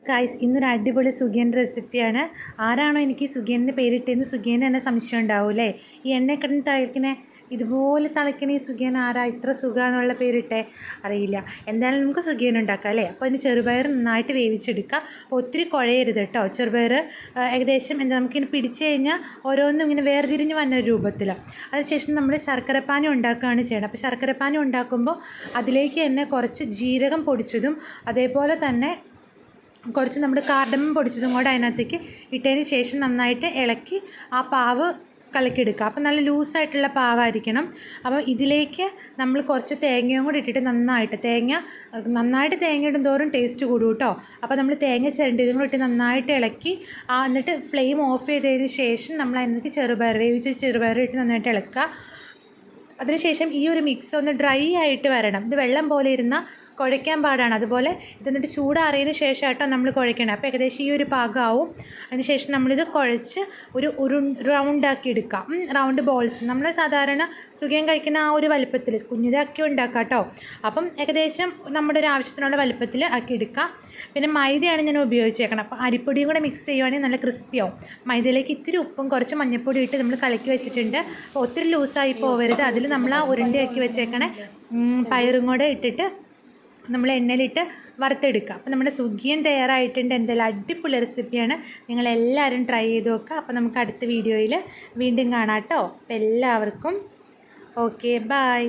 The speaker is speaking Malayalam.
ഗായ്സ് ഇന്നൊരു അടിപൊളി സുഖിയൻ റെസിപ്പിയാണ്. ആരാണോ എനിക്ക് സുഖിയൻ എന്ന് പേരിട്ടതെന്ന് സുഖിയന് തന്നെ സംശയം ഉണ്ടാവൂല്ലേ? ഈ എണ്ണ കിടന്ന് തിളയ്ക്കണേ ഇതുപോലെ തിളയ്ക്കണ ഈ സുഖിയൻ ആരാ ഇത്ര സുഖമെന്നുള്ള പേരിട്ടേ? അറിയില്ല. എന്തായാലും നമുക്ക് സുഖിയൻ ഉണ്ടാക്കാം അല്ലേ? അപ്പോൾ അതിന് ചെറുപയർ നന്നായിട്ട് വേവിച്ചെടുക്കുക. അപ്പോൾ ഒത്തിരി കുഴയരുത് കേട്ടോ. ചെറുപയർ ഏകദേശം നമുക്കിങ്ങനെ പിടിച്ച് കഴിഞ്ഞാൽ ഓരോന്നും ഇങ്ങനെ വേർതിരിഞ്ഞ് വന്ന ഒരു രൂപത്തിൽ. അതിനുശേഷം നമ്മൾ ശർക്കരപ്പാനി ഉണ്ടാക്കുകയാണ് ചെയ്യണം. അപ്പോൾ ശർക്കരപ്പാനി ഉണ്ടാക്കുമ്പോൾ അതിലേക്ക് തന്നെ കുറച്ച് ജീരകം പൊടിച്ചതും അതേപോലെ തന്നെ കുറച്ച് നമ്മുടെ കാർഡമം പൊടിച്ചതും കൂടെ അതിനകത്തേക്ക് ഇട്ടതിന് ശേഷം നന്നായിട്ട് ഇളക്കി ആ പാവ് കലക്കിയെടുക്കുക. അപ്പോൾ നല്ല ലൂസായിട്ടുള്ള പാവായിരിക്കണം. അപ്പോൾ ഇതിലേക്ക് നമ്മൾ കുറച്ച് തേങ്ങയും കൂടി ഇട്ടിട്ട് നന്നായിട്ട് തേങ്ങ ഇടും തോറും ടേസ്റ്റ് കൂടും കേട്ടോ. അപ്പോൾ നമ്മൾ തേങ്ങ ചിരണ്ടിയതും കൂടി ഇട്ട് നന്നായിട്ട് ഇളക്കി എന്നിട്ട് ഫ്ലെയിം ഓഫ് ചെയ്തതിന് ശേഷം നമ്മൾ അതിലേക്ക് വേവിച്ച ചെറുപയർ ഇട്ട് നന്നായിട്ട് ഇളക്കുക. അതിനുശേഷം ഈ ഒരു മിക്സ് ഒന്ന് ഡ്രൈ ആയിട്ട് വരണം. ഇത് വെള്ളം പോലെ ഇരുന്ന കുഴയ്ക്കാൻ പാടാണ്. അതുപോലെ ഇതെന്നിട്ട് ചൂടാറിയതിന് ശേഷം ആട്ടോ നമ്മൾ കുഴയ്ക്കണം. അപ്പോൾ ഏകദേശം ഈ ഒരു പാകമാവും. അതിനുശേഷം നമ്മളിത് കുഴച്ച് ഒരു റൗണ്ടാക്കി എടുക്കാം. റൗണ്ട് ബോൾസ് നമ്മൾ സാധാരണ സുഖം കഴിക്കുന്ന ആ ഒരു വലുപ്പത്തിൽ കുഞ്ഞിതാക്കി ഉണ്ടാക്കാം കേട്ടോ. അപ്പം ഏകദേശം നമ്മുടെ ഒരു ആവശ്യത്തിനുള്ള വലുപ്പത്തിൽ ആക്കി എടുക്കുക. പിന്നെ മൈദയാണ് ഞാൻ ഉപയോഗിച്ചേക്കണം. അപ്പോൾ അരിപ്പൊടിയും കൂടെ മിക്സ് ചെയ്യുവാണെങ്കിൽ നല്ല ക്രിസ്പിയാവും. മൈദയിലേക്ക് ഇത്തിരി ഉപ്പും കുറച്ച് മഞ്ഞൾപ്പൊടി ഇട്ട് നമ്മൾ കലക്കി വെച്ചിട്ടുണ്ട്. അപ്പോൾ ഒത്തിരി ലൂസായി പോവരുത്. അതിൽ നമ്മൾ ആ ഉരുണ്ടയാക്കി വെച്ചേക്കണേ പയറും കൂടെ ഇട്ടിട്ട് നമ്മൾ എണ്ണയിലിട്ട് വറുത്തെടുക്കുക. അപ്പോൾ നമ്മുടെ സുഖിയൻ തയ്യാറായിട്ടുണ്ട്. എന്തായാലും അടിപൊളി റെസിപ്പിയാണ്. നിങ്ങളെല്ലാവരും ട്രൈ ചെയ്ത് നോക്കുക. അപ്പോൾ നമുക്ക് അടുത്ത വീഡിയോയിൽ വീണ്ടും കാണാം കേട്ടോ. അപ്പോൾ എല്ലാവർക്കും ഓക്കെ, ബൈ.